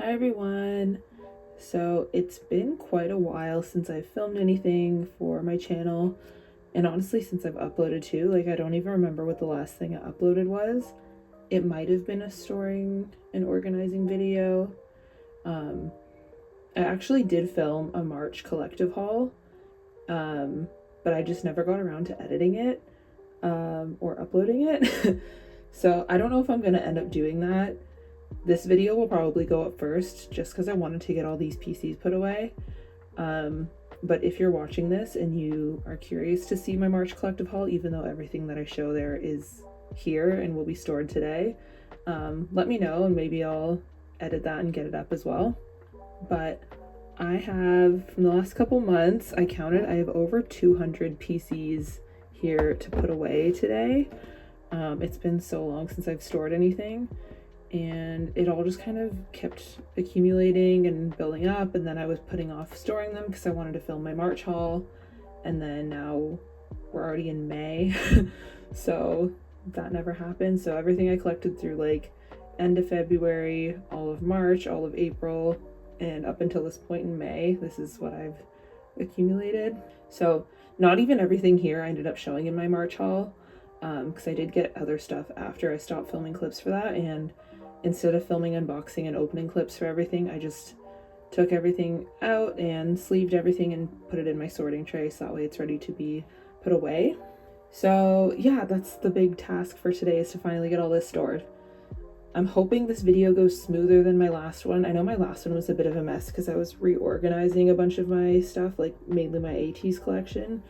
Hi everyone! So it's been quite a while since I've filmed anything for my channel, and honestly since I've uploaded too. Like, I don't even remember what the last thing I uploaded was. It might have been a storing and organizing video. I actually did film a March collective haul, but I just never got around to editing it or uploading it. So I don't know if I'm gonna end up doing that. This video will probably go up first just because I wanted to get all these PCs put away. But if you're watching this and you are curious to see my March collective haul, even though everything that I show there is here and will be stored today, let me know and maybe I'll edit that and get it up as well. But I have, from the last couple months, I counted, I have over 200 PCs here to put away today. It's been so long since I've stored anything, and it all just kind of kept accumulating and building up, and then I was putting off storing them because I wanted to film my March haul, and then now we're already in May. So that never happened. So everything I collected through like end of February, all of March, all of April, and up until this point in May, this is what I've accumulated. So not even everything here I ended up showing in my March haul, because I did get other stuff after I stopped filming clips for that, and instead of filming unboxing and opening clips for everything, I just took everything out and sleeved everything and put it in my sorting tray so that way it's ready to be put away. So yeah, that's the big task for today, is to finally get all this stored. I'm hoping this video goes smoother than my last one. I know my last one was a bit of a mess because I was reorganizing a bunch of my stuff, like mainly my ateez collection.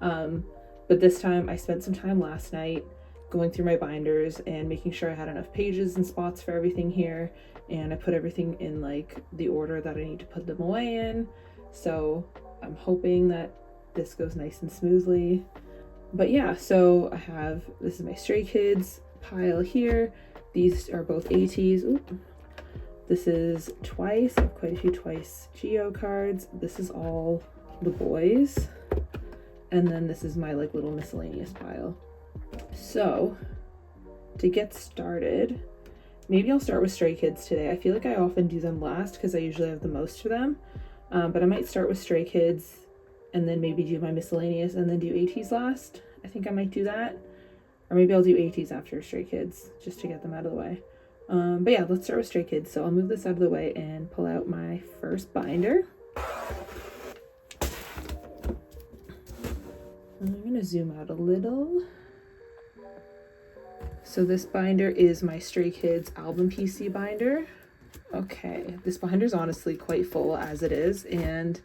But this time I spent some time last night going through my binders and making sure I had enough pages and spots for everything here, and I put everything in like the order that I need to put them away in. So I'm hoping that this goes nice and smoothly. But yeah, so I have, this is my Stray Kids pile here. These are both ateez. Oop. This is Twice. I have quite a few Twice Geo cards. This is all the boyz. And then this is my like little miscellaneous pile. So to get started, maybe I'll start with Stray Kids today. I feel like I often do them last because I usually have the most for them. But I might start with Stray Kids and then maybe do my miscellaneous and then do ateez last. I think I might do that. Or maybe I'll do ateez after Stray Kids just to get them out of the way. But yeah, let's start with Stray Kids. So I'll move this out of the way and pull out my first binder. I'm gonna zoom out a little. So this binder is my Stray Kids album PC binder. Okay, this binder is honestly quite full as it is, and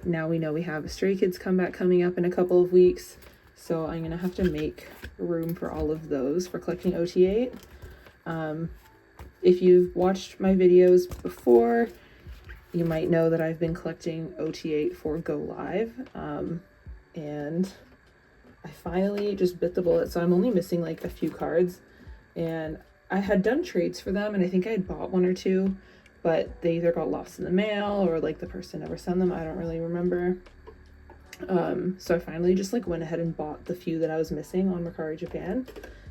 now we know we have a Stray Kids comeback coming up in a couple of weeks, so I'm gonna have to make room for all of those for collecting OT8. If you've watched my videos before, you might know that I've been collecting OT8 for Go Live, and I finally just bit the bullet. So I'm only missing like a few cards, and I had done trades for them, and I think I had bought one or two, but they either got lost in the mail or like the person never sent them. I don't really remember. So I finally just like went ahead and bought the few that I was missing on Mercari Japan.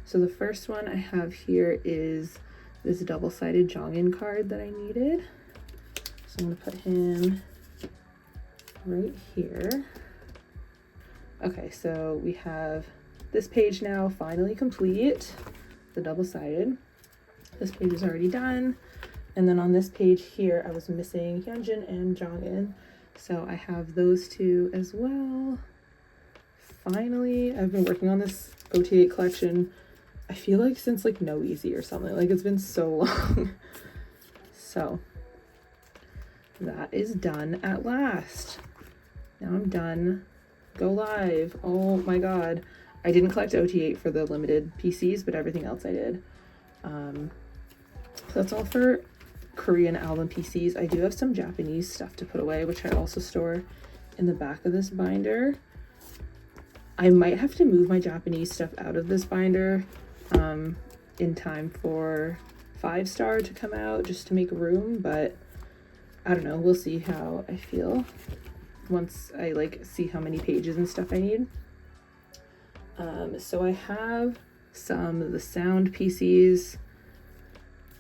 So the first one I have here is this double-sided Jongin card that I needed. So I'm gonna put him right here. Okay, so we have this page now finally complete, the double-sided. This page is already done. And then on this page here, I was missing Hyunjin and Jongin. So I have those two as well. Finally, I've been working on this OT8 collection, I feel like since like No Easy or something. Like, it's been so long. So that is done at last. Now I'm done. Go Live. Oh my god. I didn't collect OT8 for the limited PCs, but everything else I did. So that's all for Korean album PCs. I do have some Japanese stuff to put away, which I also store in the back of this binder. I might have to move my Japanese stuff out of this binder in time for 5-star to come out, just to make room, but I don't know. We'll see how I feel once I like see how many pages and stuff I need. So I have some of the sound PCs.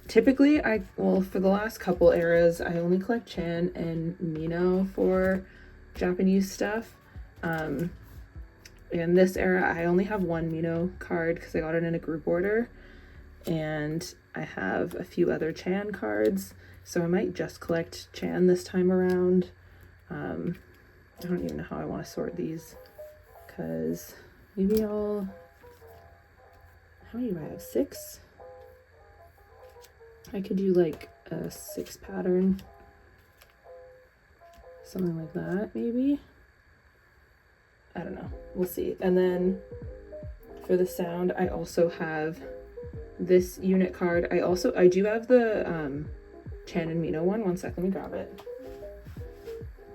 typically well, for the last couple eras, I only collect Chan and Mino for Japanese stuff. In this era, I only have one Mino card because I got it in a group order, and I have a few other Chan cards, so I might just collect Chan this time around. I don't even know how I want to sort these, because maybe how many do I have? 6? I could do like a 6 pattern, something like that, maybe. I don't know, we'll see. And then for the sound, I also have this unit card. I do have the Chan and Mino one. One sec, let me grab it.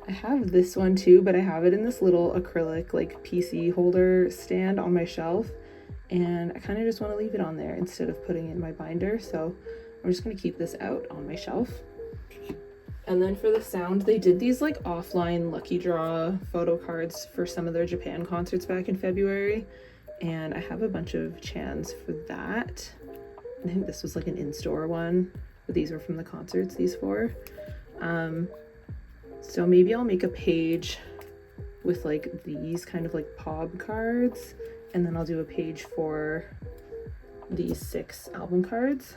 I have this one too, but I have it in this little acrylic like PC holder stand on my shelf, and I kind of just want to leave it on there instead of putting it in my binder, so I'm just going to keep this out on my shelf. And then for the sound, they did these like offline lucky draw photo cards for some of their Japan concerts back in February, and I have a bunch of Chans for that. I think this was like an in-store one, but these were from the concerts, these 4. So maybe I'll make a page with like these kind of like POB cards, and then I'll do a page for these 6 album cards.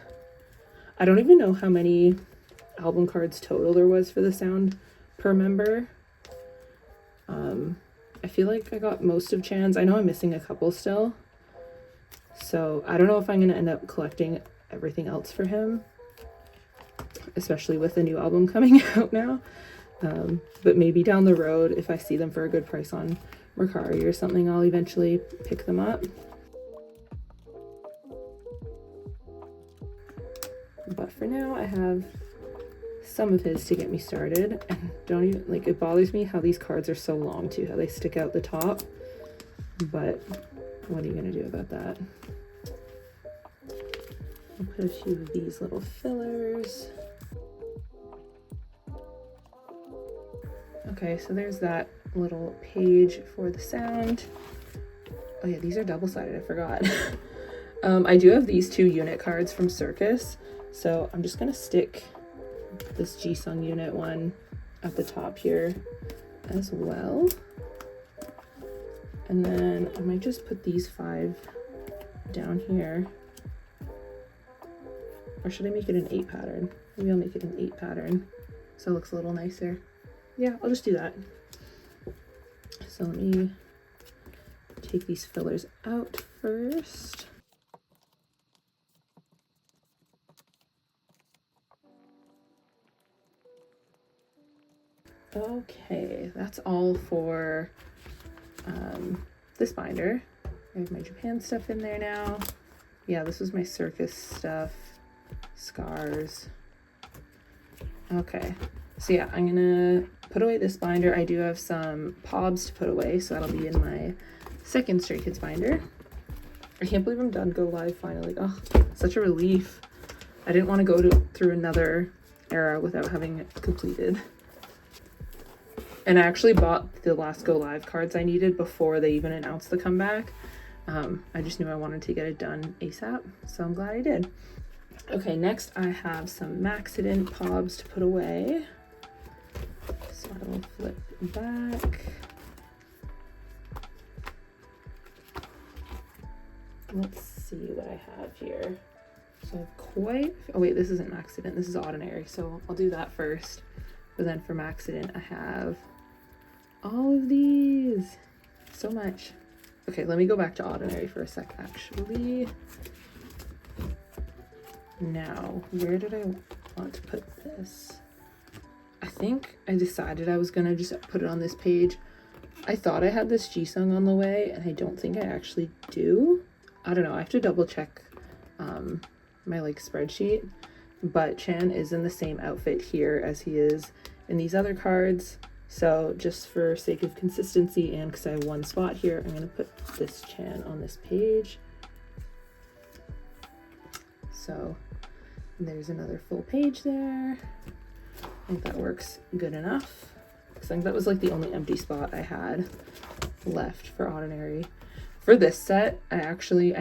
I don't even know how many album cards total there was for the sound per member. I feel like I got most of Chan's. I know I'm missing a couple still, so I don't know if I'm gonna end up collecting everything else for him, especially with the new album coming out now. But maybe down the road, if I see them for a good price on Mercari or something, I'll eventually pick them up. But for now, I have some of his to get me started, and don't even, like, it bothers me how these cards are so long too, how they stick out the top, but what are you gonna do about that? I'll put a few of these little fillers. Okay, so there's that little page for the sound. Oh yeah, these are double-sided, I forgot. I do have these 2 unit cards from Circus, so I'm just gonna stick this Jisung unit one at the top here as well. And then I might just put these 5 down here. Or should I make it an 8 pattern? Maybe I'll make it an 8 pattern so it looks a little nicer. Yeah, I'll just do that. So let me take these fillers out first. Okay, that's all for this binder. I have my Japan stuff in there now. Yeah, this was my Circus stuff. Scars. Okay, so yeah, I'm gonna put away this binder. I do have some POBs to put away, so that'll be in my second Stray Kids binder. I can't believe I'm done Go Live finally. Oh, such a relief. I didn't want to go through another era without having it completed. And I actually bought the last Go Live cards I needed before they even announced the comeback. I just knew I wanted to get it done ASAP, so I'm glad I did. Okay, next I have some Maxident POBs to put away. So I will flip back. Let's see what I have here. So I have quite, oh wait, this isn't Maxident, this is Ordinary, so I'll do that first. But then for Maxident, I have all of these. So much. Okay, let me go back to Ordinary for a sec, actually. Now, where did I want to put this? I think I decided I was gonna just put it on this page. I thought I had this Jisung on the way, and I don't think I actually do. I don't know, I have to double check my like spreadsheet, but Chan is in the same outfit here as he is in these other cards. So just for sake of consistency and because I have one spot here, I'm gonna put this Chan on this page. So there's another full page there. I think that works good enough. I think that was like the only empty spot I had left for Ordinary. For this set, I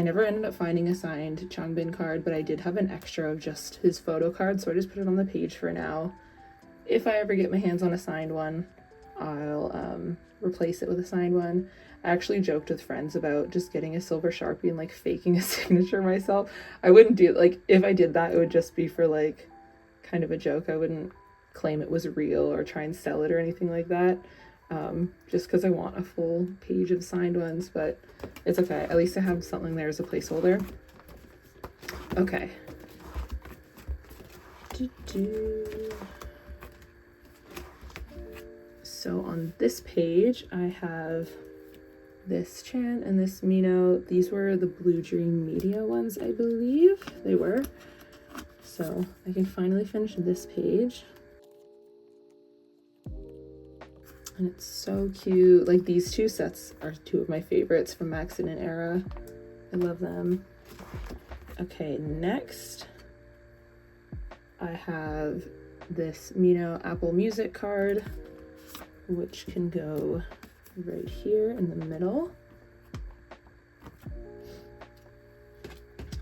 never ended up finding a signed Changbin card, but I did have an extra of just his photo card, so I just put it on the page for now. If I ever get my hands on a signed one, I'll replace it with a signed one. I actually joked with friends about just getting a silver Sharpie and like faking a signature myself. I wouldn't do, like, if I did that, it would just be for like kind of a joke. I wouldn't claim it was real or try and sell it or anything like that. Just because I want a full page of signed ones, but it's okay. At least I have something there as a placeholder. Okay. So on this page, I have this Chan and this Mino. These were the Blue Dream Media ones, I believe they were. So I can finally finish this page. And it's so cute. Like, these two sets are two of my favorites from Accident era. I love them. Okay, next I have this Mino Apple Music card, which can go right here in the middle.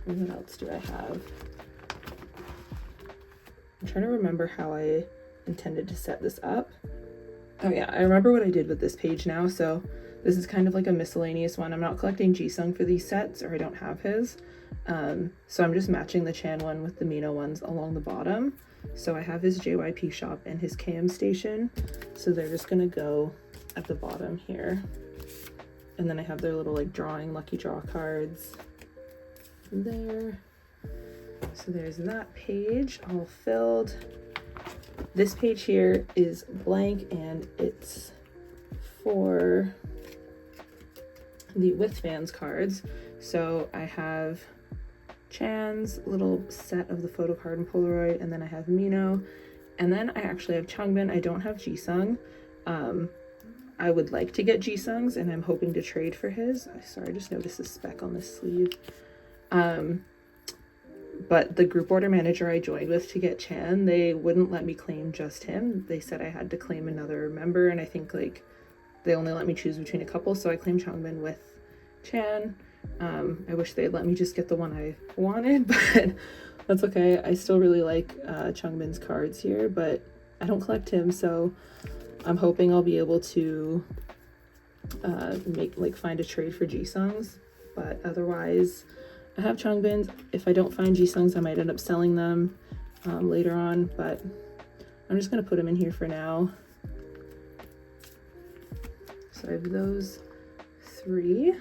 And what else do I have? I'm trying to remember how I intended to set this up. Oh yeah, I remember what I did with this page now. So this is kind of like a miscellaneous one. I'm not collecting Jisung for these sets, or I don't have his. So I'm just matching the Chan one with the Mino ones along the bottom. So I have his JYP shop and his KM station. So they're just gonna go at the bottom here. And then I have their little like drawing lucky draw cards there. So there's that page all filled. This page here is blank, and it's for the With Fans cards. So I have Chan's little set of the photo card and Polaroid, and then I have Mino, and then I actually have Changbin. I don't have Jisung. I would like to get Jisung's, and I'm hoping to trade for his. Sorry, I just noticed a speck on this sleeve. But the group order manager I joined with to get Chan, they wouldn't let me claim just him. They said I had to claim another member, and I think like they only let me choose between a couple, so I claimed Changbin with Chan. I wish they'd let me just get the one I wanted, but that's okay. I still really like Changbin's cards here, but I don't collect him, so I'm hoping I'll be able to find a trade for Jisung's, but otherwise I have Changbin's. If I don't find Jisung's, I might end up selling them later on, but I'm just gonna put them in here for now. So I have those three.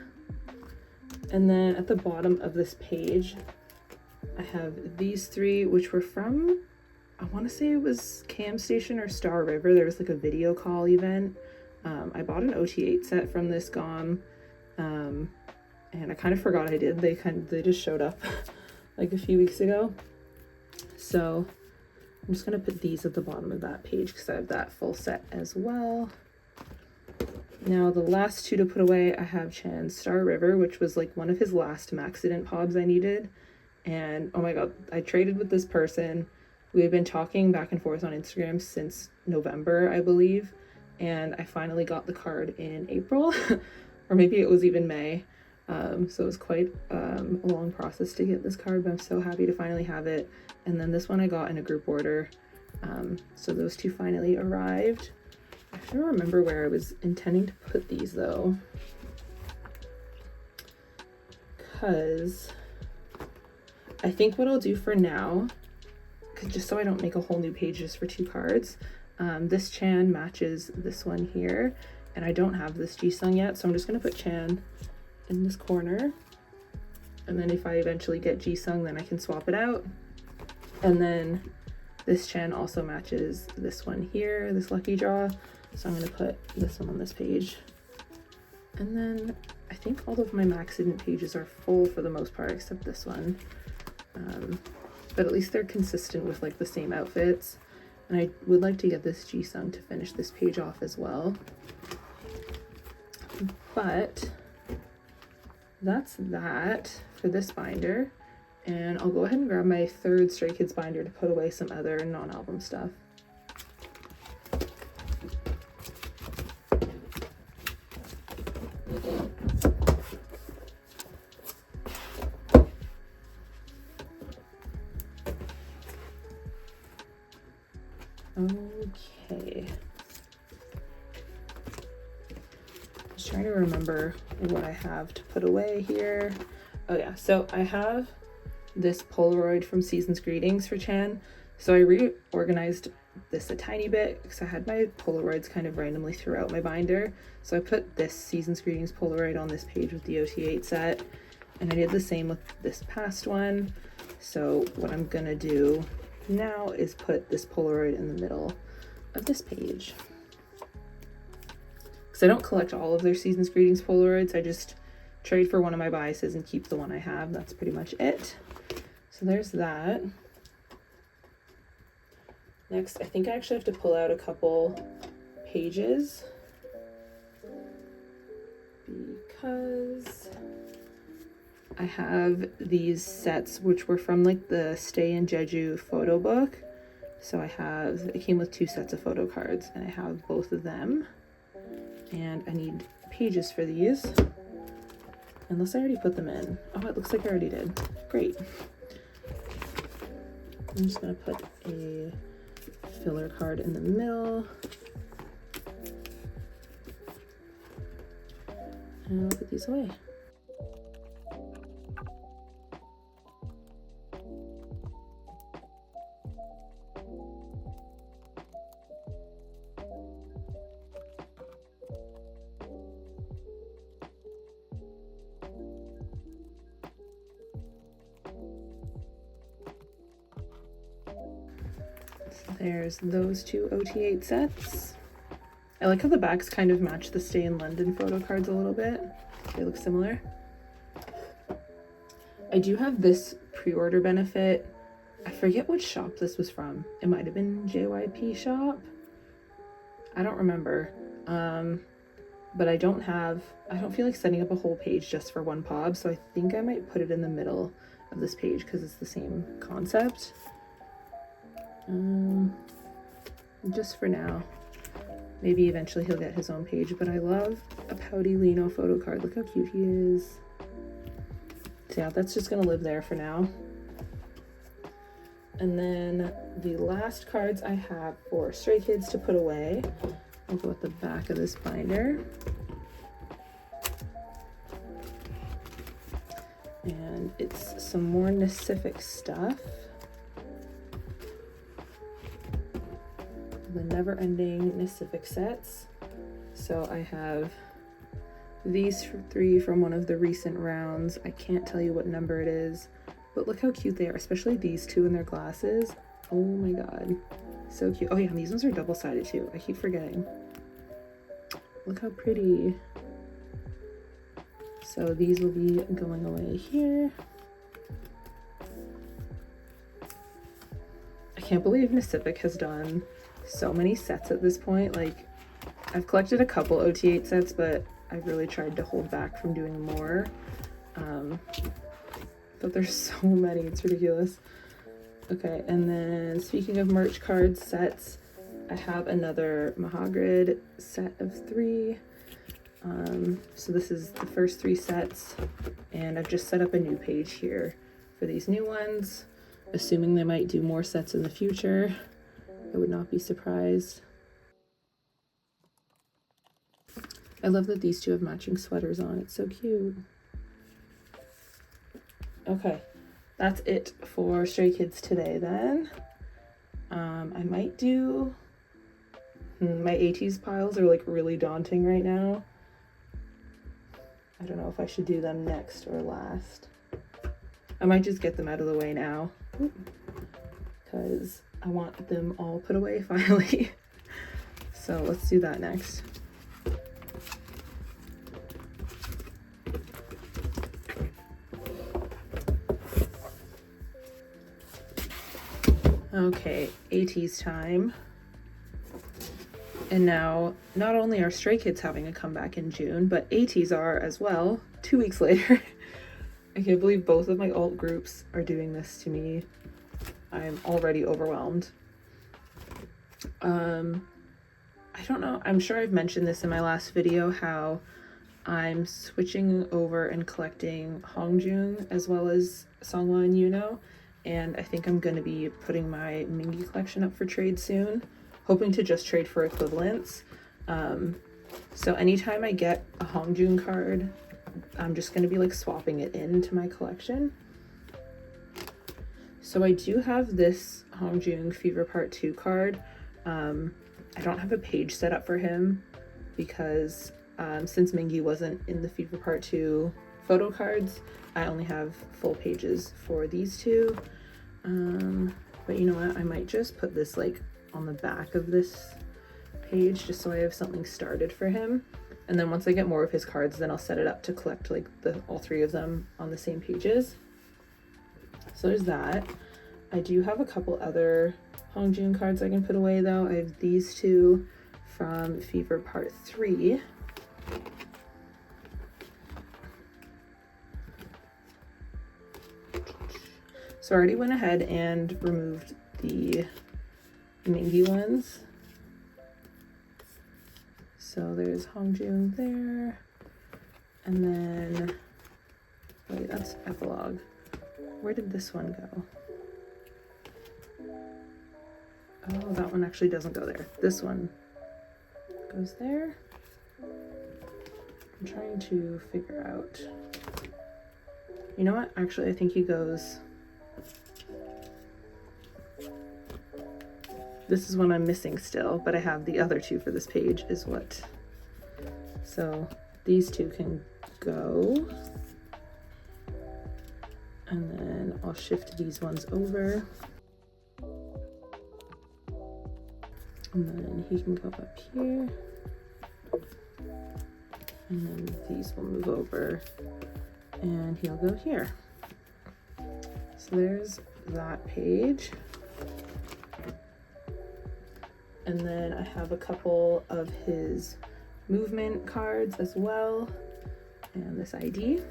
And then at the bottom of this page, I have these three, which were from, I want to say it was Cam Station or Star River. There was like a video call event. I bought an OT8 set from this GOM, and I kind of forgot I did. They just showed up like a few weeks ago. So I'm just gonna put these at the bottom of that page because I have that full set as well. Now the last two to put away, I have Chan's Star River, which was like one of his last Maxident pobs I needed. And oh my god, I traded with this person. We had been talking back and forth on Instagram since November, I believe. And I finally got the card in April, or maybe it was even May. So it was quite a long process to get this card, but I'm so happy to finally have it. And then this one I got in a group order. So those two finally arrived. I don't remember where I was intending to put these though, because I think what I'll do for now, just so I don't make a whole new page just for two cards, this Chan matches this one here, and I don't have this Jisung yet, so I'm just going to put Chan in this corner, and then if I eventually get Jisung, then I can swap it out. And then this Chan also matches this one here, this lucky draw, so I'm going to put this one on this page. And then I think all of my Maxident pages are full for the most part, except this one. But at least they're consistent with like the same outfits. And I would like to get this Jisung to finish this page off as well. But that's that for this binder. And I'll go ahead and grab my third Stray Kids binder to put away some other non-album stuff. Okay. Just trying to remember what I have to put away here. Oh yeah, so I have this Polaroid from Season's Greetings for Chan. So I reorganized this a tiny bit because I had my Polaroids kind of randomly throughout my binder. So I put this Season's Greetings Polaroid on this page with the OT8 set, and I did the same with this past one. So what I'm gonna do now is put this Polaroid in the middle of this page. Because I don't collect all of their Season's Greetings Polaroids, I just trade for one of my biases and keep the one I have. That's pretty much it. So there's that. Next, I think I actually have to pull out a couple pages because I have these sets which were from like the Stay in Jeju photo book. So it came with 2 sets of photo cards, and I have both of them. And I need pages for these. Unless I already put them in. Oh, it looks like I already did. Great. I'm just gonna put a filler card in the middle. And I'll put these away. There's those 2 OT8 sets. I like how the backs kind of match the Stay in London photo cards a little bit. They look similar. I do have this pre-order benefit. I forget which shop this was from. It might have been JYP shop. I don't remember. But I don't feel like setting up a whole page just for one POB, so I think I might put it in the middle of this page because it's the same concept. Just for now. Maybe eventually he'll get his own page, but I love a pouty Lino photo card. Look how cute he is. So yeah, that's just gonna live there for now. And then the last cards I have for Stray Kids to put away, I'll go at the back of this binder. And it's some more Pacific stuff. The never-ending Pacific sets. So I have these 3 from one of the recent rounds. I can't tell you what number it is, but look how cute they are, especially these 2 in their glasses. Oh my god, so cute. Oh yeah, and these ones are double-sided too. I keep forgetting. Look how pretty. So these will be going away here. I can't believe Pacific has done so many sets at this point. Like, I've collected a couple OT8 sets, but I've really tried to hold back from doing more. But there's so many, it's ridiculous. Okay, and then speaking of merch cards sets, I have another Mahagrid set of 3. So this is the first 3 sets, and I've just set up a new page here for these new ones, assuming they might do more sets in the future. I would not be surprised. I love that these 2 have matching sweaters on. It's so cute. Okay, that's it for Stray Kids today then. I might do... my ateez piles are like really daunting right now. I don't know if I should do them next or last. I might just get them out of the way now, because I want them all put away finally. So let's do that next. Okay, ateez time. And now, not only are Stray Kids having a comeback in June, but ateez are as well, 2 weeks later. I can't believe both of my alt groups are doing this to me. I'm already overwhelmed. I don't know, I'm sure I've mentioned this in my last video, how I'm switching over and collecting Hongjung as well as Songhwa and Yuno, and I think I'm going to be putting my Mingi collection up for trade soon. hoping to just trade for equivalents. So anytime I get a Hongjun card, I'm just going to be like swapping it into my collection. So I do have this Hongjun Fever Part 2 card. I don't have a page set up for him because since Mingi wasn't in the Fever Part 2 photo cards, I only have full pages for these two. But you know what, I might just put this like on the back of this page just so I have something started for him. And then once I get more of his cards, then I'll set it up to collect like all three of them on the same pages. So there's that. I do have a couple other Hongjun cards I can put away though. I have these two from Fever Part 3. So I already went ahead and removed the Mingi ones. So there's Hongjun there. And then, wait, that's epilogue. Where did this one go? Oh, that one actually doesn't go there. This one goes there. I'm trying to figure out. You know what? Actually, I think he goes. This is one I'm missing still, but I have the other two for this page is what. So these two can go. And then I'll shift these ones over. And then he can go up here. And then these will move over and he'll go here. So there's that page. And then I have a couple of his movement cards as well, and this ID.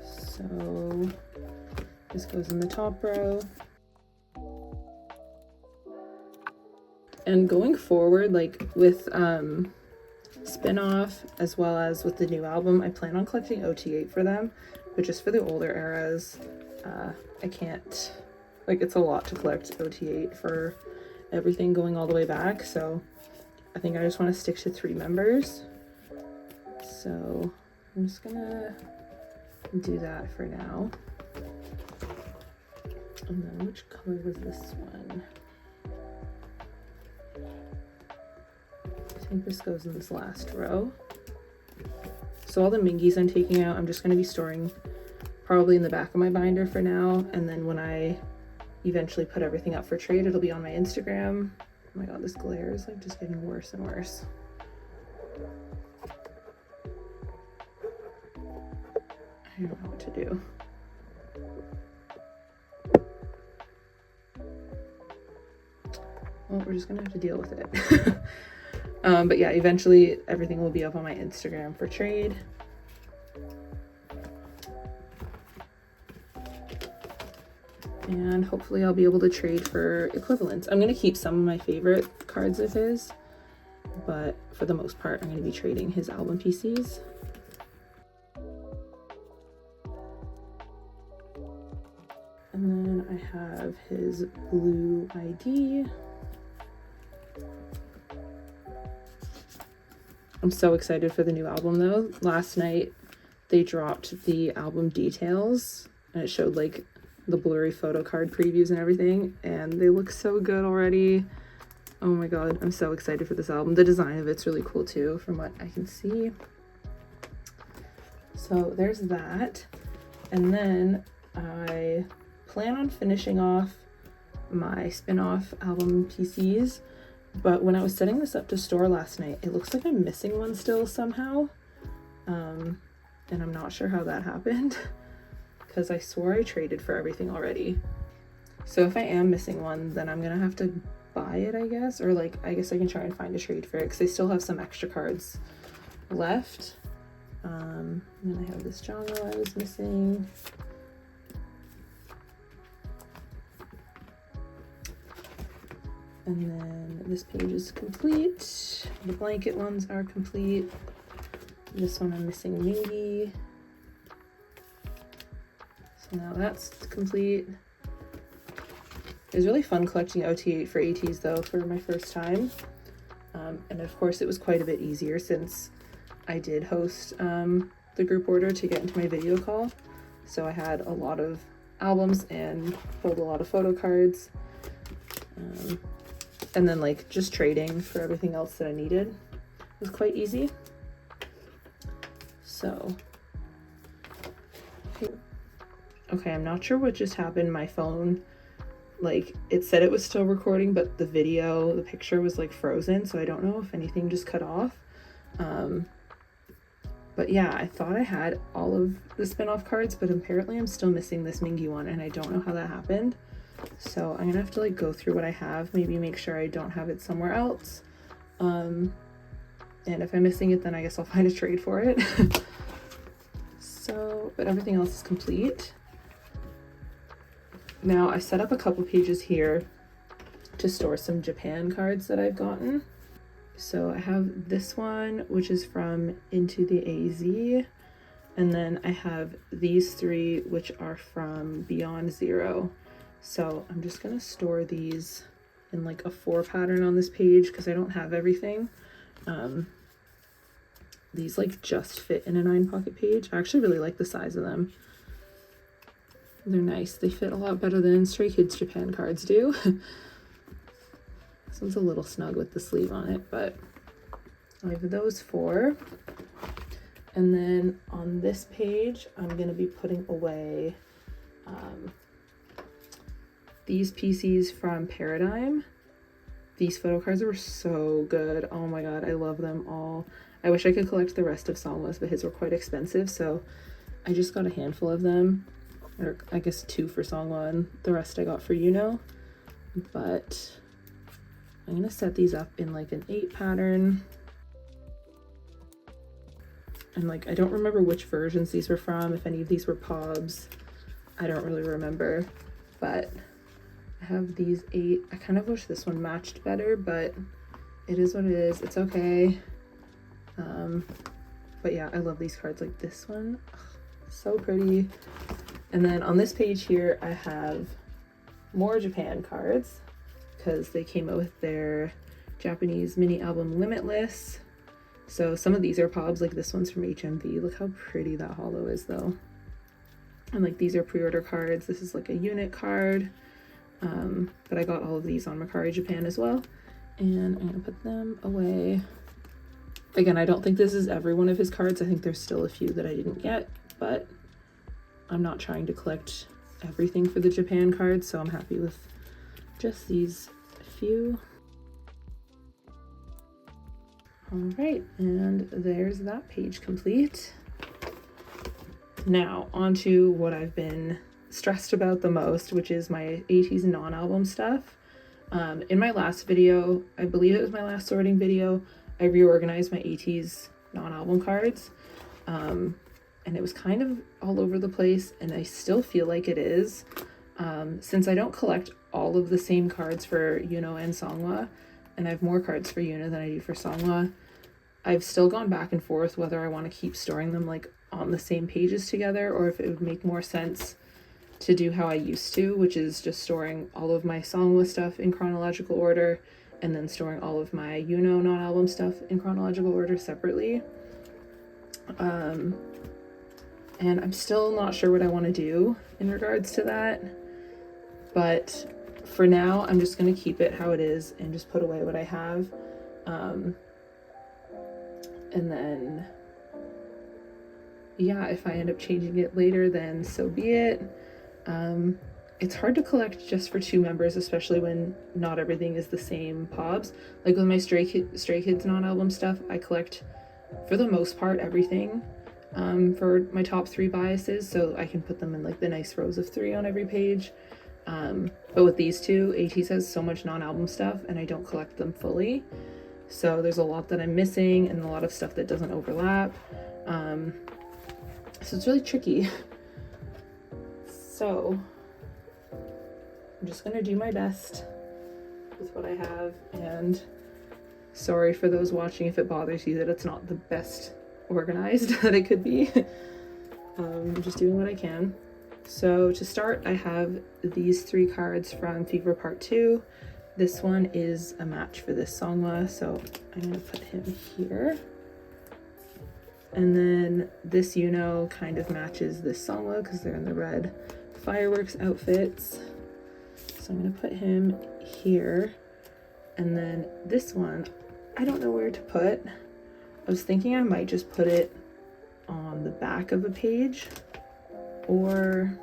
So this goes in the top row. And going forward, like with spin-off as well as with the new album, I plan on collecting OT8 for them. But just for the older eras, I can't, like it's a lot to collect OT8 for everything going all the way back. So I think I just want to stick to 3 members. So I'm just gonna do that for now. And then which color was this one? I think this goes in this last row. So all the Mingis I'm taking out, I'm just going to be storing probably in the back of my binder for now. And then when I eventually put everything up for trade, it'll be on my Instagram. Oh my god, this glare is like just getting worse and worse. I don't know what to do. Well, we're just going to have to deal with it. But yeah, eventually everything will be up on my Instagram for trade. And hopefully I'll be able to trade for equivalents. I'm going to keep some of my favorite cards of his, but for the most part, I'm going to be trading his album PCs. And then I have his blue ID. I'm so excited for the new album though. Last night they dropped the album details and it showed like the blurry photo card previews and everything, and they look so good already. Oh my god, I'm so excited for this album. The design of it's really cool too from what I can see. So there's that. And then I plan on finishing off my spin-off album PCs. But when I was setting this up to store last night, it looks like I'm missing one still somehow. And I'm not sure how that happened because I swore I traded for everything already. So if I am missing one, then I'm gonna have to buy it, I guess. Or like, I guess I can try and find a trade for it because I still have some extra cards left. And then I have this Django I was missing. And then this page is complete. The blanket ones are complete. This one I'm missing Mingi. Now that's complete. It was really fun collecting OT for ateez though for my first time. And of course it was quite a bit easier since I did host the group order to get into my video call. So I had a lot of albums and pulled a lot of photo cards. And then like just trading for everything else that I needed was quite easy. So, okay, I'm not sure what just happened. My phone, like it said it was still recording, but the picture was like frozen. So I don't know if anything just cut off. But yeah, I thought I had all of the spin-off cards, but apparently I'm still missing this Mingy one and I don't know how that happened. So I'm gonna have to like go through what I have, maybe make sure I don't have it somewhere else. And if I'm missing it, then I guess I'll find a trade for it. So, but everything else is complete. Now I set up a couple pages here to store some Japan cards that I've gotten. So I have this one, which is from Into the AZ. And then I have these three, which are from Beyond Zero. So I'm just gonna store these in like a 4 pattern on this page because I don't have everything. These like just fit in a 9 pocket page. I actually really like the size of them. They're nice. They fit a lot better than Stray Kids Japan cards do. This one's a little snug with the sleeve on it, but I have those 4. And then on this page, I'm going to be putting away these PCs from Paradigm. These photo cards were so good. Oh my god, I love them all. I wish I could collect the rest of Songwa's, but his were quite expensive, so I just got a handful of them. Or I guess 2 for Songwa, and the rest I got for But I'm gonna set these up in like an 8 pattern. And like, I don't remember which versions these were from, if any of these were POBs. I don't really remember, but I have these 8. I kind of wish this one matched better, but it is what it is. It's okay. But yeah, I love these cards. Like this one, so pretty. And then on this page here, I have more Japan cards because they came out with their Japanese mini album Limitless. So some of these are POBs, like this one's from HMV. Look how pretty that holo is though. And like these are pre-order cards. This is like a unit card. But I got all of these on Mercari Japan as well. And I'm gonna put them away. Again, I don't think this is every one of his cards. I think there's still a few that I didn't get, but I'm not trying to collect everything for the Japan cards, so I'm happy with just these few. All right, and there's that page complete. Now, on to what I've been stressed about the most, which is my ateez non-album stuff. In my last video, I believe it was my last sorting video, I reorganized my ateez non-album cards. And it was kind of all over the place, and I still feel like it is. Since I don't collect all of the same cards for Yuno and Songwa, and I have more cards for Yuno than I do for Songwa, I've still gone back and forth whether I want to keep storing them like on the same pages together, or if it would make more sense to do how I used to, which is just storing all of my Songwa stuff in chronological order, and then storing all of my Yuno non-album stuff in chronological order separately. And I'm still not sure what I want to do in regards to that, but for now I'm just going to keep it how it is and just put away what I have. And then yeah, if I end up changing it later, then so be it. It's hard to collect just for 2 members, especially when not everything is the same POBs. Like with my Stray Kids non-album stuff, I collect for the most part everything for my top 3 biases, so I can put them in like the nice rows of 3 on every page. But with these 2, ateez has so much non-album stuff and I don't collect them fully, so there's a lot that I'm missing and a lot of stuff that doesn't overlap. So it's really tricky. So I'm just gonna do my best with what I have, and sorry for those watching if it bothers you that it's not the best organized that it could be. I'm just doing what I can. So to start, I have these 3 cards from Fever Part 2. This one is a match for this Songwa, so I'm gonna put him here. And then this kind of matches this Songwa because they're in the red fireworks outfits. So I'm gonna put him here. And then this one, I don't know where to put. I was thinking I might just put it on the back of a page, or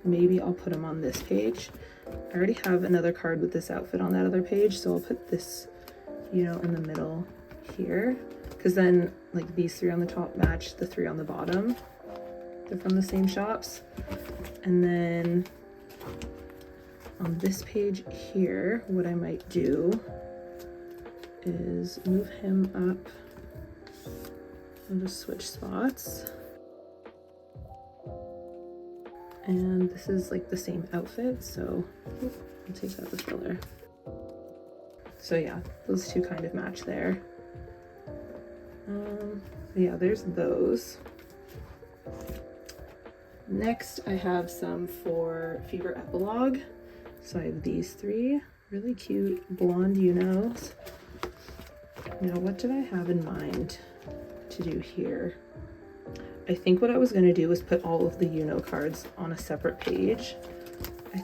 maybe I'll put him on this page. I already have another card with this outfit on that other page, so I'll put this, in the middle here, because then like these 3 on the top match the 3 on the bottom. They're from the same shops. And then on this page here, what I might do is move him up. I'll just switch spots. And this is like the same outfit, so I'll take out the filler. So yeah, those 2 kind of match there. Yeah, there's those. Next, I have some for Fever Epilogue. So I have these 3 really cute blonde Unos. Now, what did I have in mind to do here? I think what I was going to do was put all of the Uno cards on a separate page. I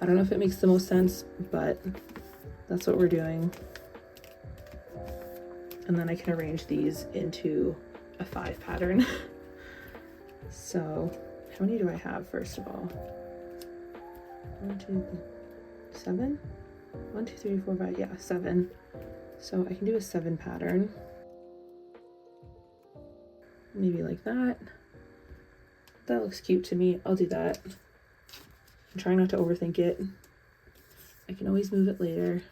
don't know if it makes the most sense, but that's what we're doing. And then I can arrange these into a 5 pattern. So how many do I have, first of all? 1, 2, 7? 1, 2, 3, 4, 5, yeah, 7. So I can do a 7 pattern. Maybe like that. That looks cute to me. I'll do that. I'm trying not to overthink it. I can always move it later.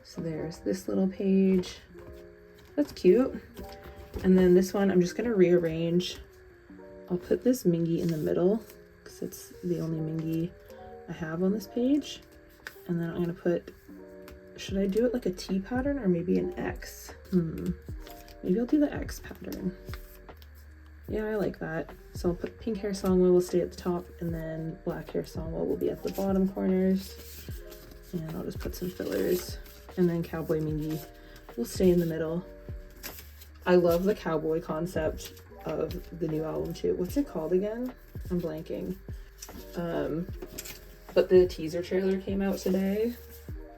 So there's this little page. That's cute. And then this one, I'm just gonna rearrange. I'll put this Mingy in the middle because it's the only Mingy I have on this page. And then I'm gonna put, should I do it like a T pattern or maybe an X? Maybe I'll do the X pattern. Yeah, I like that. So I'll put pink hair Songwa will stay at the top, and then black hair Songwa will be at the bottom corners. And I'll just put some fillers. And then Cowboy Mingy will stay in the middle. I love the cowboy concept of the new album too. What's it called again? I'm blanking. But the teaser trailer came out today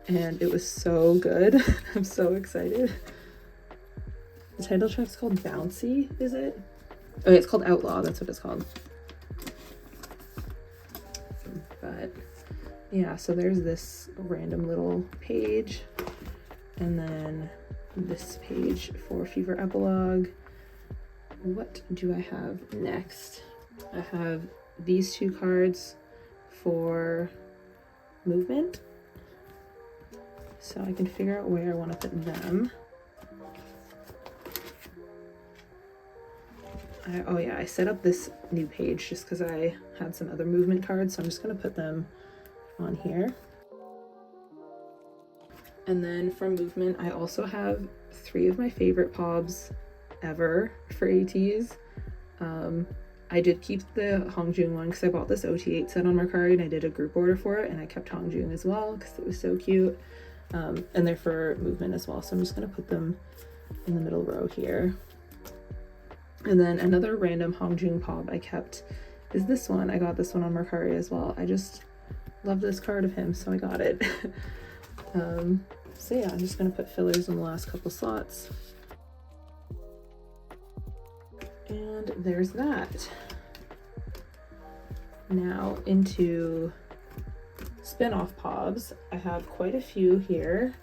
and it was so good. I'm so excited. The title track's called Bouncy, is it? Okay, it's called Outlaw, that's what it's called. But yeah, so there's this random little page, and then this page for Fever Epilogue. What do I have next? I have these 2 cards for movement, so I can figure out where I want to put them. I set up this new page just because I had some other movement cards, so I'm just going to put them on here. And then from movement, I also have 3 of my favorite pobs ever for ateez. I did keep the Hongjung one because I bought this OT8 set on Mercari and I did a group order for it, and I kept Hongjung as well because it was so cute. And they're for movement as well, so I'm just going to put them in the middle row here. And then another random Hongjung pob I kept is this one. I got this one on Mercari as well. I just love this card of him, so I got it. So yeah, I'm just gonna put fillers in the last couple slots. And there's that. Now into spin-off pobs. I have quite a few here.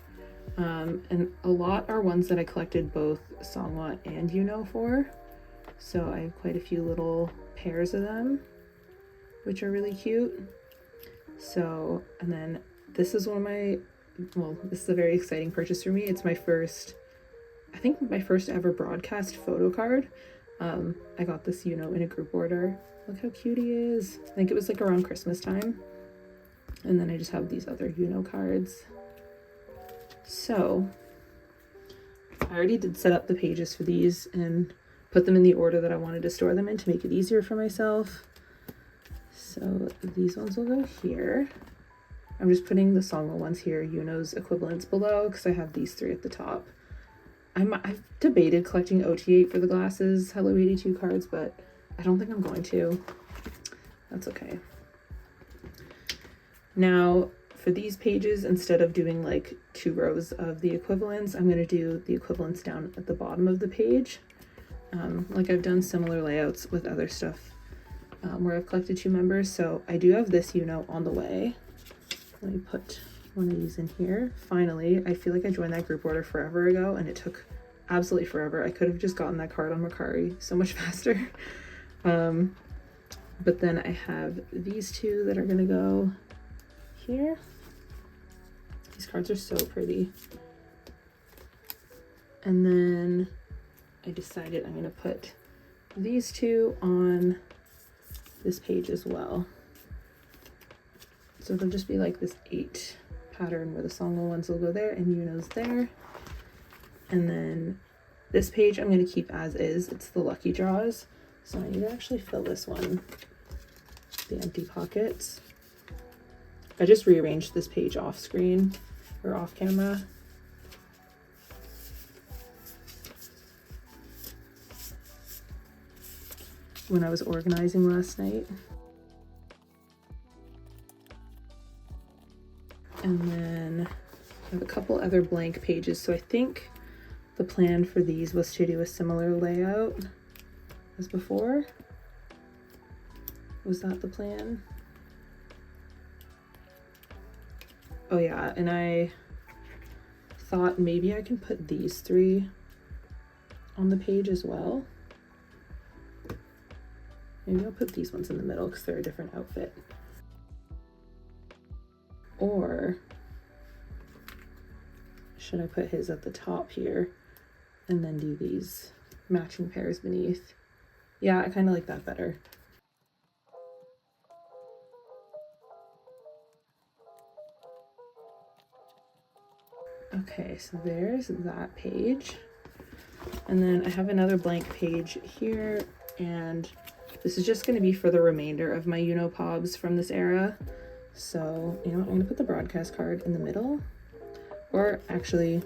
And a lot are ones that I collected both Songwa and for. So I have quite a few little pairs of them, which are really cute. So, and then this is one of my, this is a very exciting purchase for me. It's my first, I think my first ever broadcast photo card. I got this Uno in a group order. Look how cute he is. I think it was like around Christmas time. And then I just have these other Uno cards. So I already did set up the pages for these and put them in the order that I wanted to store them in to make it easier for myself. So these ones will go here. I'm just putting the Songwell ones here, Uno's equivalents below, because I have these three at the top. I've debated collecting OT8 for the glasses Hello 82 cards, but I don't think I'm going to. That's okay. Now, for these pages, instead of doing like 2 rows of the equivalents, I'm going to do the equivalents down at the bottom of the page. Like I've done similar layouts with other stuff where I've collected 2 members. So I do have this Uno on the way. Let me put one of these in here. Finally, I feel like I joined that group order forever ago and it took absolutely forever. I could have just gotten that card on Mercari so much faster. But then I have these 2 that are gonna go here. These cards are so pretty. And then I decided I'm gonna put these 2 on this page as well. So they'll just be like this 8 pattern where the Songwell ones will go there and Uno's there. And then this page I'm going to keep as is. It's the lucky draws. So I need to actually fill this one, the empty pockets. I just rearranged this page off screen or off camera. When I was organizing last night. And then I have a couple other blank pages. So I think the plan for these was to do a similar layout as before. Was that the plan? Oh yeah, and I thought maybe I can put these 3 on the page as well. Maybe I'll put these ones in the middle because they're a different outfit. Or should I put his at the top here and then do these matching pairs beneath? Yeah, I kind of like that better. Okay, so there's that page. And then I have another blank page here, and this is just going to be for the remainder of my Uno Pobs from this era. So, you know what, I'm going to put the broadcast card in the middle. Or actually,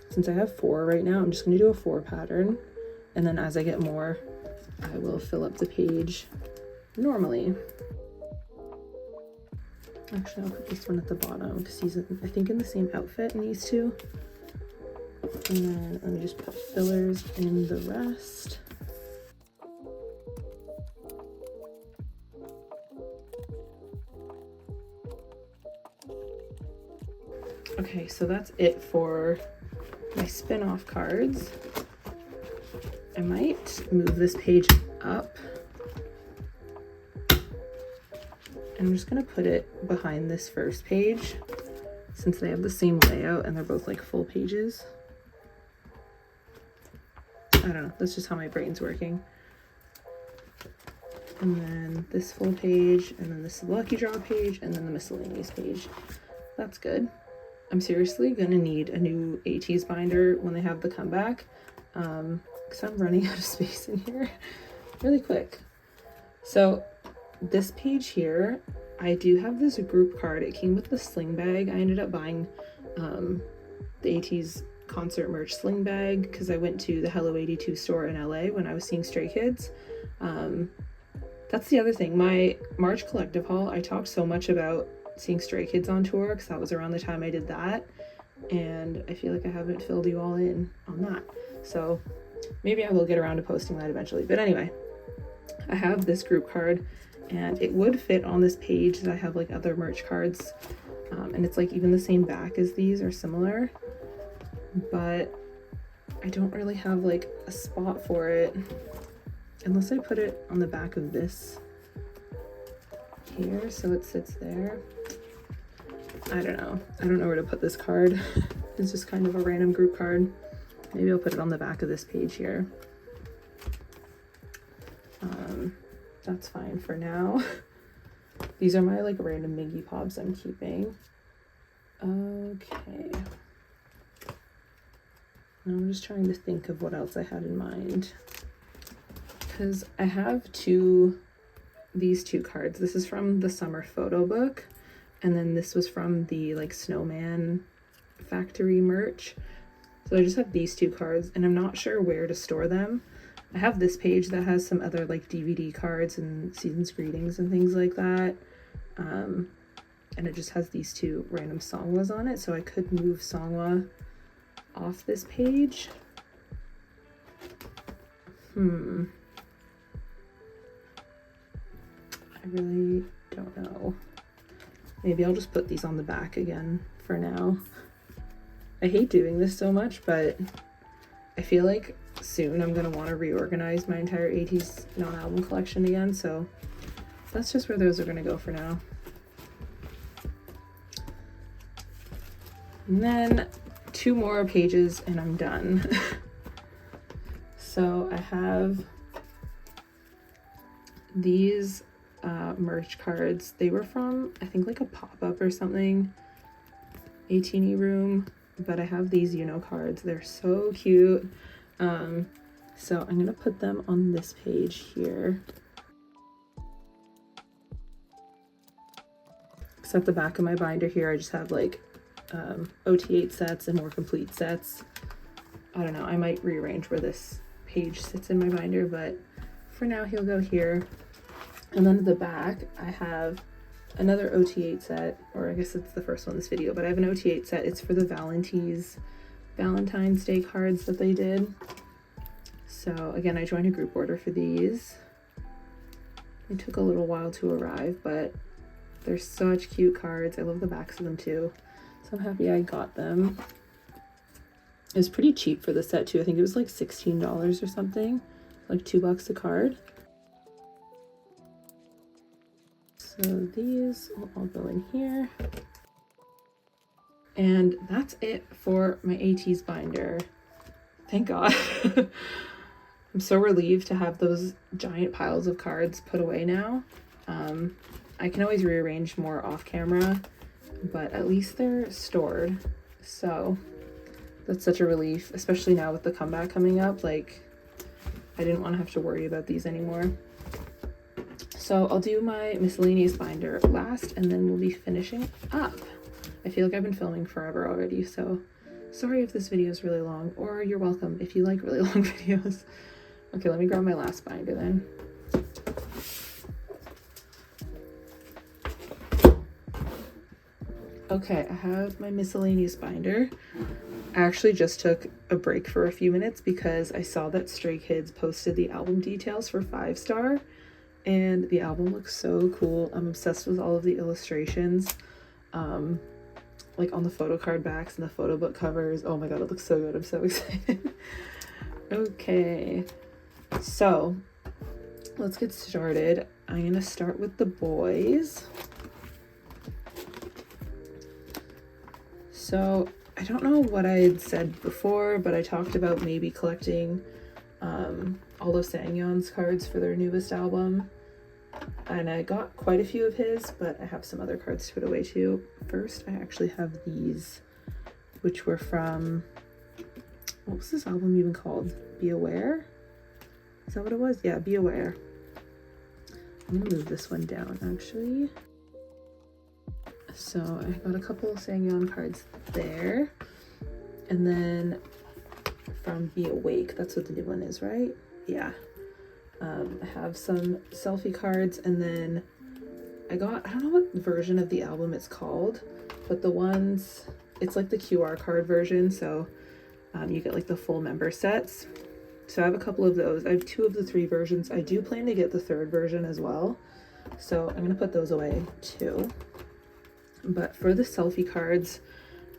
since I have 4 right now, I'm just going to do a 4 pattern. And then as I get more, I will fill up the page normally. Actually, I'll put this one at the bottom because he's, I think, in the same outfit in these 2. And then let me just put fillers in the rest. Okay, so that's it for my spin-off cards. I might move this page up. I'm just gonna put it behind this first page since they have the same layout and they're both like full pages. I don't know, that's just how my brain's working. And then this full page, and then this lucky draw page, and then the miscellaneous page. That's good. I'm seriously gonna need a new ateez binder when they have the comeback, because I'm running out of space in here really quick. So this page here, I do have this group card. It came with the sling bag. I ended up buying the ateez concert merch sling bag because I went to the Hello 82 store in LA when I was seeing Stray Kids. That's the other thing. My March collective haul, I talked so much about seeing Stray Kids on tour because that was around the time I did that, and I feel like I haven't filled you all in on that. So maybe I will get around to posting that eventually. But anyway, I have this group card and it would fit on this page that I have like other merch cards, and it's like even the same back as these or similar, but I don't really have like a spot for it unless I put it on the back of this here so it sits there. I don't know where to put this card. It's just kind of a random group card. Maybe I'll put it on the back of this page here. that's fine for now. These are my like random Mingy Pobs I'm keeping. Okay. I'm just trying to think of what else I had in mind. Because I have these two cards. This is from the summer photo book. And then this was from the like snowman factory merch. So I just have these two cards and I'm not sure where to store them. I have this page that has some other like DVD cards and season's greetings and things like that. And it just has these two random Songwas on it. So I could move Songwa off this page. I really don't know. Maybe I'll just put these on the back again for now. I hate doing this so much, but I feel like soon I'm gonna want to reorganize my entire ateez non-album collection again, so that's just where those are gonna go for now. And then 2 more pages and I'm done. So I have these merch cards. They were from, I think, like a pop-up or something, a teeny room, but I have these cards. They're so cute. So I'm gonna put them on this page here. So at the back of my binder here, I just have like OT8 sets and more complete sets. I don't know, I might rearrange where this page sits in my binder, but for now he'll go here. And then at the back I have another OT8 set, or I guess it's the first one in this video, but I have an OT8 set. It's for the Valentine's Day cards that they did. So again, I joined a group order for these. It took a little while to arrive, but they're such cute cards. I love the backs of them too. So I'm happy I got them. It was pretty cheap for the set too. I think it was like $16 or something, like $2 a card. So these will all go in here. And that's it for my ateez binder. Thank God. I'm so relieved to have those giant piles of cards put away now. I can always rearrange more off camera, but at least they're stored. So that's such a relief, especially now with the comeback coming up. Like, I didn't want to have to worry about these anymore. So I'll do my miscellaneous binder last, and then we'll be finishing up. I feel like I've been filming forever already, so sorry if this video is really long, or you're welcome if you like really long videos. Okay, let me grab my last binder then. Okay, I have my miscellaneous binder. I actually just took a break for a few minutes because I saw that Stray Kids posted the album details for 5-star, and the album looks so cool. I'm obsessed with all of the illustrations, like on the photo card backs and the photo book covers. Oh my god, it looks so good. I'm so excited. Okay, so let's get started. I'm gonna start with the boyz. So I don't know what I had said before, but I talked about maybe collecting all of Sangyeon's cards for their newest album. And I got quite a few of his, but I have some other cards to put away too. First, I actually have these, which were from, what was this album even called? Be Aware? Is that what it was? Yeah, Be Aware. I'm gonna move this one down actually. So I got a couple of Sangyeon cards there. And then from Be Awake, that's what the new one is, right? Yeah. I have some selfie cards, and then I don't know what version of the album it's called, but the ones, it's like the QR card version, so you get like the full member sets. So I have a couple of those. I have 2 of the 3 versions. I do plan to get the 3rd version as well, so I'm gonna put those away too. But for the selfie cards,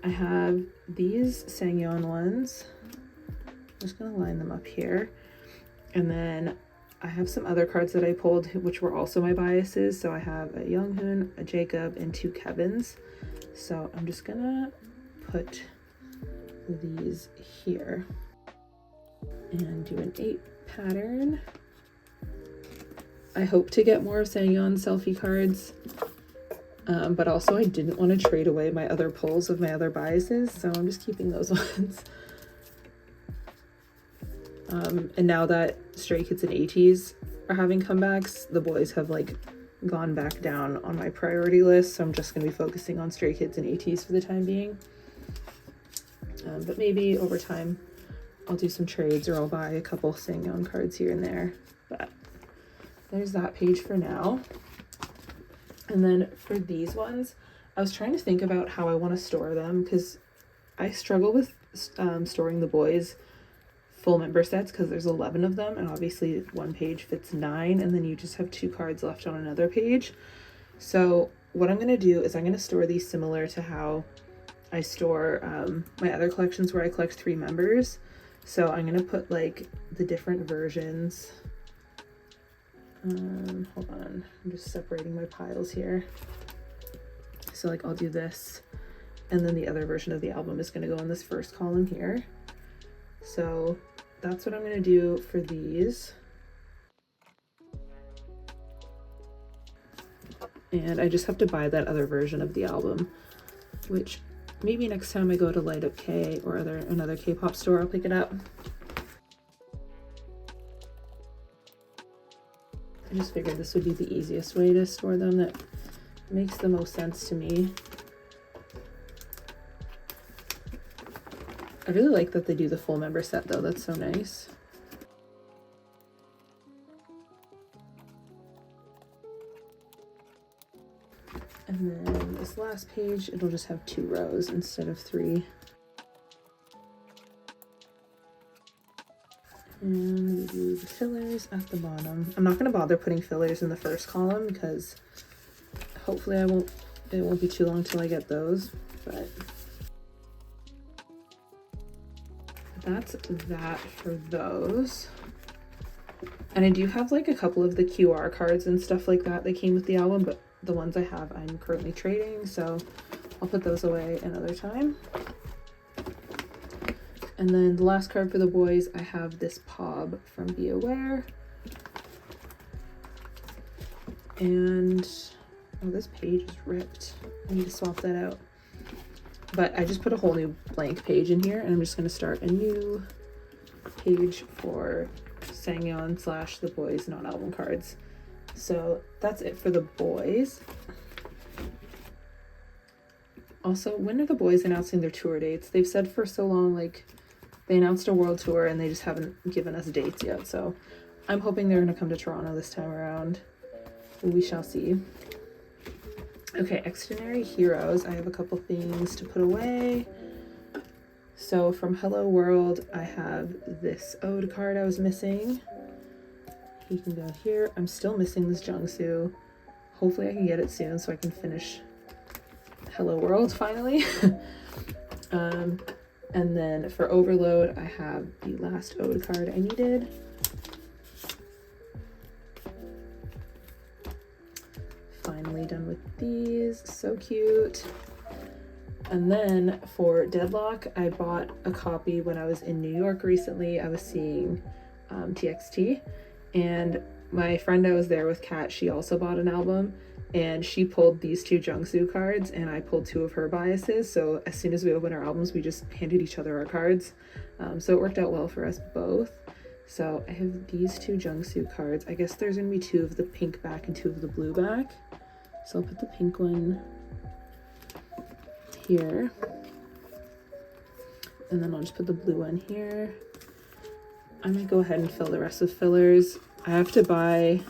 I have these Sangyeon ones. I'm just gonna line them up here. And then I have some other cards that I pulled, which were also my biases. So I have a Younghoon, a Jacob, and 2 Kevins. So I'm just gonna put these here and do an 8 pattern. I hope to get more of Sangyeon selfie cards, but also I didn't want to trade away my other pulls of my other biases, so I'm just keeping those ones. And now that Stray Kids and ateez are having comebacks, the boys have like gone back down on my priority list, so I'm just going to be focusing on Stray Kids and ateez for the time being. But maybe over time I'll do some trades, or I'll buy a couple Sangyeon cards here and there. But there's that page for now. And then for these ones, I was trying to think about how I want to store them, because I struggle with storing the boys full member sets because there's 11 of them, and obviously one page fits 9, and then you just have 2 cards left on another page. So what I'm going to do is I'm going to store these similar to how I store my other collections where I collect 3 members. So I'm going to put like the different versions. Hold on, I'm just separating my piles here. So like I'll do this, and then the other version of the album is going to go in this first column here. So that's what I'm going to do for these. And I just have to buy that other version of the album, which maybe next time I go to Light Up K or another K-pop store, I'll pick it up. I just figured this would be the easiest way to store them. That makes the most sense to me. I really like that they do the full member set though, that's so nice. And then this last page, it'll just have 2 rows instead of 3. And we do the fillers at the bottom. I'm not going to bother putting fillers in the first column because hopefully it won't be too long till I get those, but that's that for those. And I do have like a couple of the QR cards and stuff like that came with the album, but the ones I have I'm currently trading, so I'll put those away another time. And then the last card for the boys, I have this Pob from Be Aware. And oh, this page is ripped. I need to swap that out. But I just put a whole new blank page in here, and I'm just going to start a new page for Sangyeon / the boys non-album cards. So that's it for the boys. Also, when are the boys announcing their tour dates? They've said for so long, like, they announced a world tour and they just haven't given us dates yet. So I'm hoping they're going to come to Toronto this time around. We shall see. Okay, xdinary Heroes. I have a couple things to put away. So from Hello World, I have this Ode card I was missing. He can go here. I'm still missing this Jungsu. Hopefully I can get it soon so I can finish Hello World finally. And then for Overload, I have the last Ode card I needed. Finally done with these. So cute. And then for Deadlock, I bought a copy when I was in New York recently. I was seeing TXT, and my friend I was there with, Kat, she also bought an album, and she pulled these 2 Jungsu cards, and I pulled 2 of her biases. So as soon as we opened our albums, we just handed each other our cards. So it worked out well for us both. So I have these 2 Jungsu cards. I guess there's gonna be 2 of the pink back and 2 of the blue back. So I'll put the pink one here, and then I'll just put the blue one here. I might go ahead and fill the rest with fillers. I have to buy,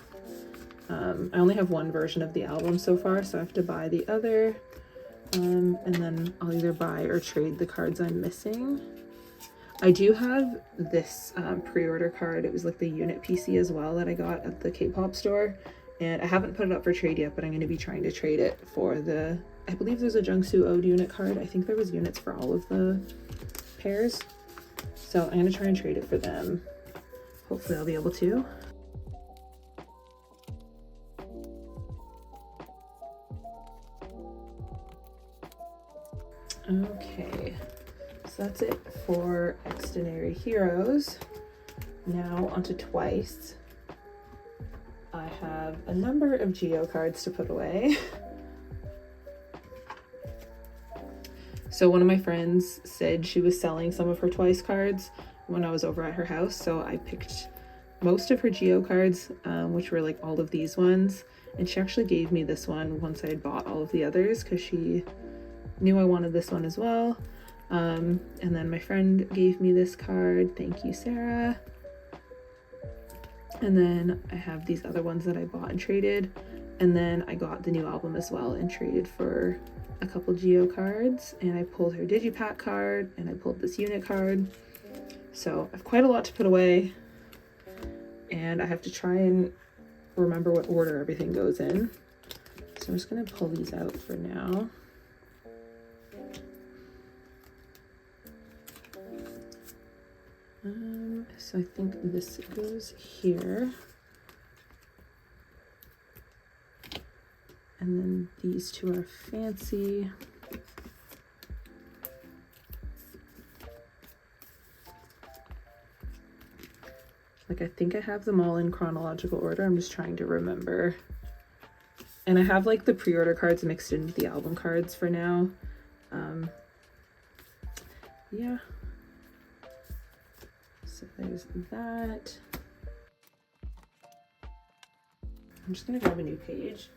I only have one version of the album so far, so I have to buy the other, and then I'll either buy or trade the cards I'm missing. I do have this pre-order card. It was like the unit PC as well that I got at the K-pop store, and I haven't put it up for trade yet, but I'm going to be trying to trade it for the, I believe there's a Jungsu Ode unit card. I think there was units for all of the pairs. So I'm going to try and trade it for them. Hopefully I'll be able to. Okay, so that's it for xdinary Heroes. Now onto Twice. I have a number of geo cards to put away. So one of my friends said she was selling some of her Twice cards when I was over at her house, so I picked most of her geo cards, which were like all of these ones, and she actually gave me this one once I had bought all of the others because she knew I wanted this one as well. And then my friend gave me this card. Thank you, Sarah. And then I have these other ones that I bought and traded, and then I got the new album as well and traded for a couple geo cards, and I pulled her digipack card and I pulled this unit card. So I have quite a lot to put away, and I have to try and remember what order everything goes in. So I'm just gonna pull these out for now. So I think this goes here. And then these two are fancy. Like, I think I have them all in chronological order. I'm just trying to remember. And I have like the pre-order cards mixed into the album cards for now. Yeah. So there's that. I'm just gonna grab a new page.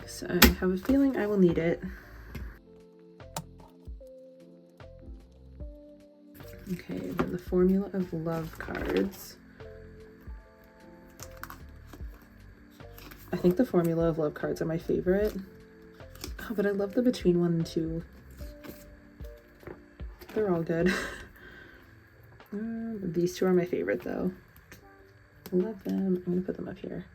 So I have a feeling I will need it. Okay, then the Formula of Love cards. I think the Formula of Love cards are my favorite. Oh, but I love the Between 1 and 2. They're all good. These two are my favorite though. Love them. I'm gonna put them up here.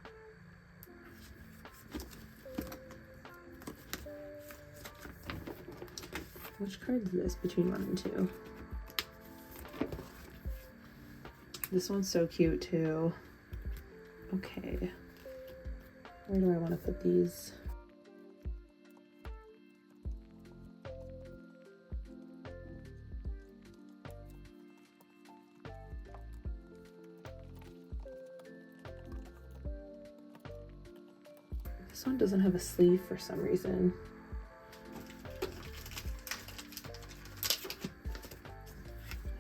Which card is this? Between 1 and 2. This one's so cute too. Okay. Where do I want to put these? This one doesn't have a sleeve for some reason.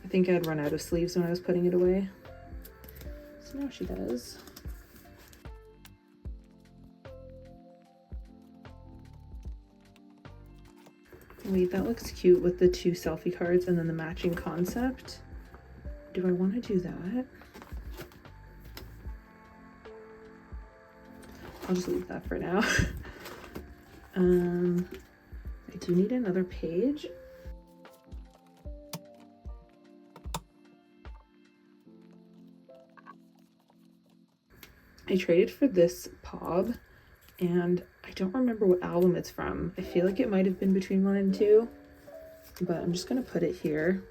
I think I'd run out of sleeves when I was putting it away. So now she does. Wait, that looks cute with the 2 selfie cards and then the matching concept. Do I want to do that? I'll just leave that for now. I do need another page. I traded for this POB, and I don't remember what album it's from. I feel like it might have been Between 1 and 2, but I'm just gonna put it here.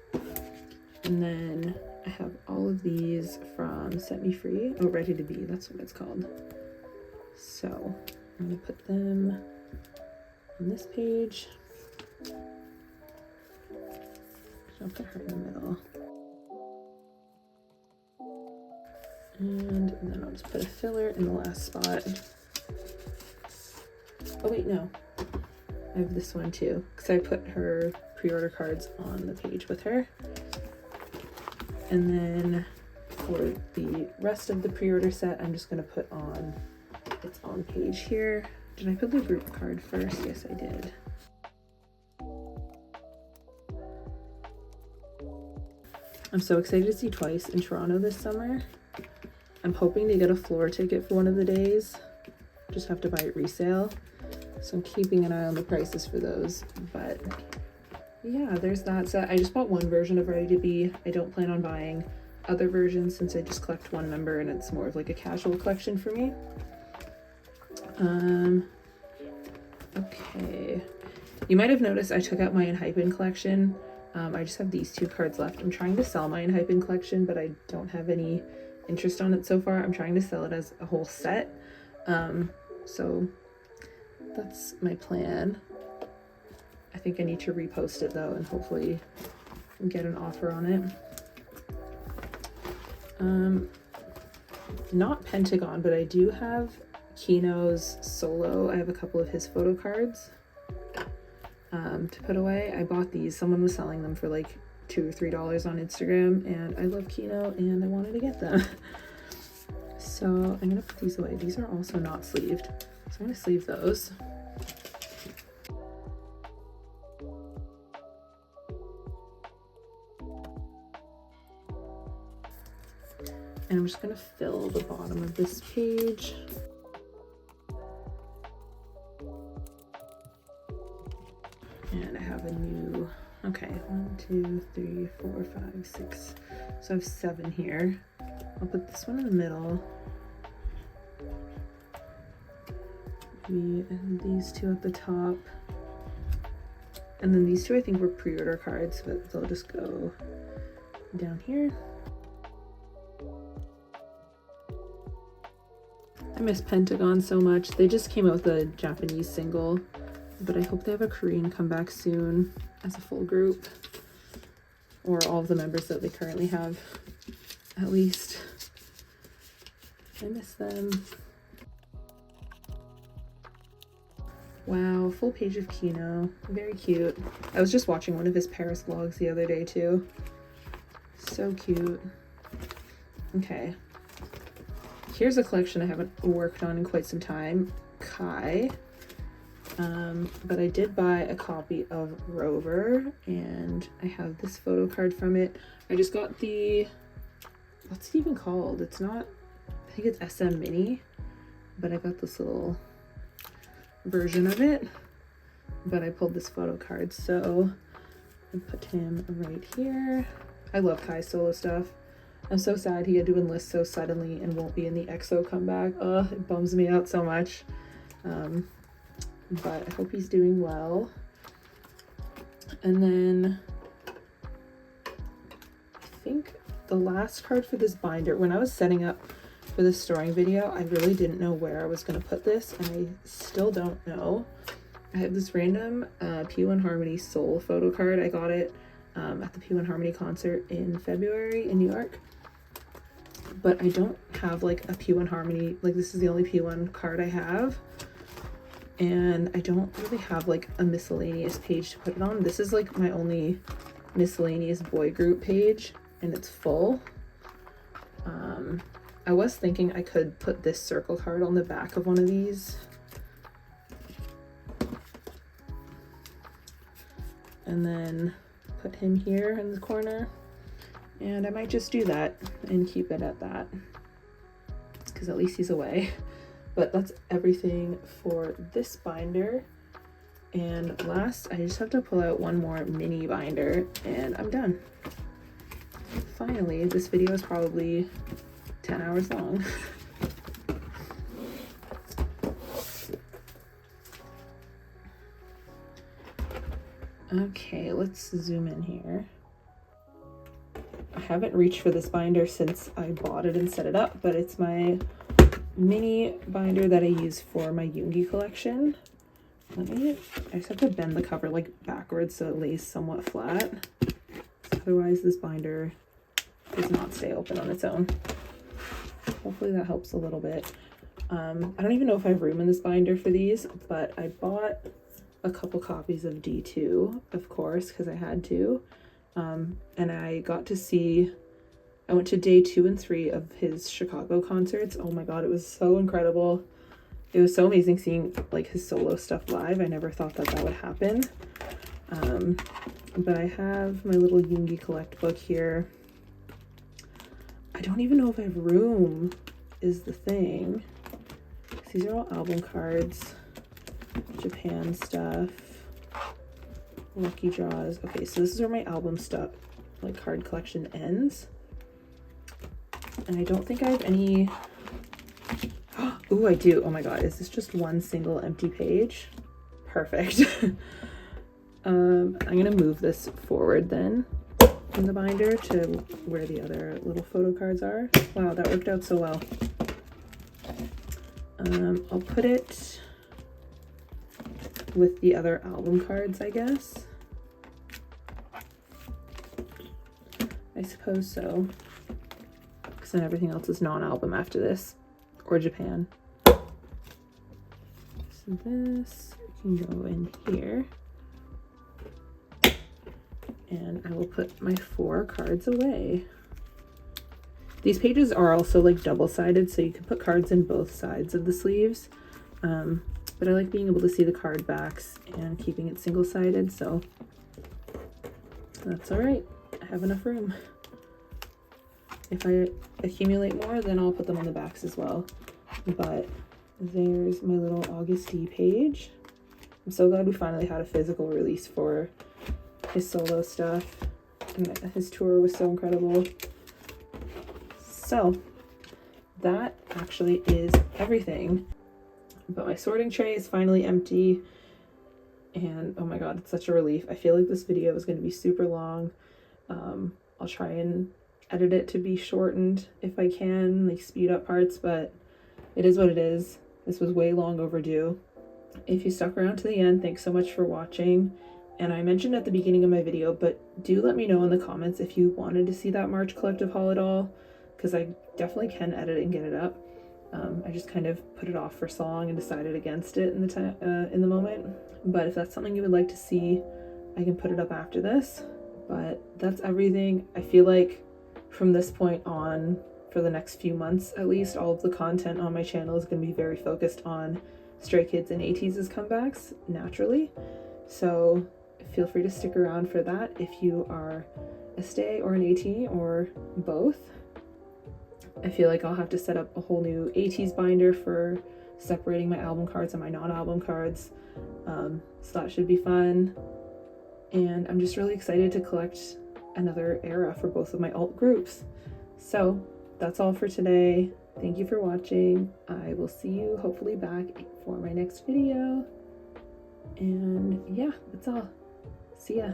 And then I have all of these from Set Me Free. Oh, Ready to Be, that's what it's called. So I'm gonna put them on this page. I'll put her in the middle. And then I'll just put a filler in the last spot. Oh wait, no. I have this one too, because I put her pre-order cards on the page with her. And then for the rest of the pre-order set, I'm just gonna put on its own page here. Did I put the group card first? Yes, I did. I'm so excited to see Twice in Toronto this summer. I'm hoping to get a floor ticket for one of the days. Just have to buy it resale. So I'm keeping an eye on the prices for those. But yeah, there's that set. I just bought one version of Ready to Be. I don't plan on buying other versions since I just collect one member and it's more of like a casual collection for me. Okay. You might have noticed I took out my Enhypen collection. I just have these 2 cards left. I'm trying to sell my Enhypen collection, but I don't have any interest on it so far. I'm trying to sell it as a whole set. So that's my plan. I think I need to repost it though and hopefully get an offer on it. not Pentagon, but I do have Kino's solo. I have a couple of his photo cards to put away. I bought these. Someone was selling them for like $2 or $3 on Instagram, and I love Kino and I wanted to get them. So I'm gonna put these away. These are also not sleeved, so I'm gonna sleeve those. And I'm just gonna fill the bottom of this page. And I have a new, okay, 1, 2, 3, 4, 5, 6. So I have 7 here. I'll put this one in the middle. And these 2 at the top. And then these 2 I think were pre-order cards, but they'll just go down here. I miss Pentagon so much. They just came out with a Japanese single, but I hope they have a Korean comeback soon as a full group, or all of the members that they currently have, at least. I miss them. Wow, full page of Kino. Very cute. I was just watching one of his Paris vlogs the other day too. So cute. Okay. Here's a collection I haven't worked on in quite some time. Kai. But I did buy a copy of Rover, and I have this photo card from it. I just got the, what's it even called? It's not, I think it's SM Mini, but I got this little version of it. But I pulled this photo card, so I put him right here. I love Kai's solo stuff. I'm so sad he had to enlist so suddenly and won't be in the EXO comeback. Ugh, it bums me out so much. But I hope he's doing well. And then I think the last card for this binder, when I was setting up for this storing video, I really didn't know where I was going to put this, and I still don't know. I have this random P1 Harmony Soul photo card. I got it at the P1 Harmony concert in February in New York. But I don't have like a P1 Harmony, like this is the only P1 card I have. And I don't really have like a miscellaneous page to put it on. This is like my only miscellaneous boy group page, and it's full. I was thinking I could put this circle card on the back of one of these. And then put him here in the corner. And I might just do that and keep it at that, because at least he's away. But that's everything for this binder. And last, I just have to pull out one more mini binder and I'm done. Finally, this video is probably 10 hours long. Okay, let's zoom in here. I haven't reached for this binder since I bought it and set it up, but it's my mini binder that I use for my Yoongi collection. I just have to bend the cover like backwards so it lays somewhat flat. Otherwise this binder does not stay open on its own. Hopefully that helps a little bit. I don't even know if I have room in this binder for these, but I bought a couple copies of D2, of course, because I had to. And I got to see, I went to day 2 and 3 of his Chicago concerts. Oh my god, it was so incredible. It was so amazing seeing like his solo stuff live. I never thought that that would happen. But I have my little Yoongi Collect book here. I don't even know if I have room, is the thing. These are all album cards, Japan stuff, lucky draws. Okay, so this is where my album stuff, like card collection ends. And I don't think I have any. Oh, I do. Oh my god, is this just one single empty page? Perfect. I'm gonna move this forward then in the binder to where the other little photo cards are. Wow, that worked out so well. I'll put it with the other album cards, I guess. I suppose so. because then everything else is non-album after this, or Japan. So this can go in here. And I will put my 4 cards away. These pages are also like double-sided, so you can put cards in both sides of the sleeves. But I like being able to see the card backs and keeping it single-sided, so that's all right. I have enough room. If I accumulate more, then I'll put them on the backs as well. But there's my little August D page. I'm so glad we finally had a physical release for his solo stuff. And his tour was so incredible. So that actually is everything. But my sorting tray is finally empty. And oh my god, it's such a relief. I feel like this video is going to be super long. I'll try and edit it to be shortened if I can, like speed up parts, but it is what it is. This was way long overdue. If you stuck around to the end, thanks so much for watching. And I mentioned at the beginning of my video, but do let me know in the comments if you wanted to see that March collective haul at all, because I definitely can edit it and get it up. I just kind of put it off for so long and decided against it in the moment. But if that's something you would like to see, I can put it up after this. But that's everything. I feel like from this point on, for the next few months at least, all of the content on my channel is going to be very focused on Stray Kids and ateez's comebacks, naturally. So feel free to stick around for that if you are a stay or an AT or both. I feel like I'll have to set up a whole new ateez binder for separating my album cards and my non-album cards. So that should be fun. And I'm just really excited to collect another era for both of my alt groups. So that's all for today. Thank you for watching. I will see you hopefully back for my next video. And yeah, that's all. See ya.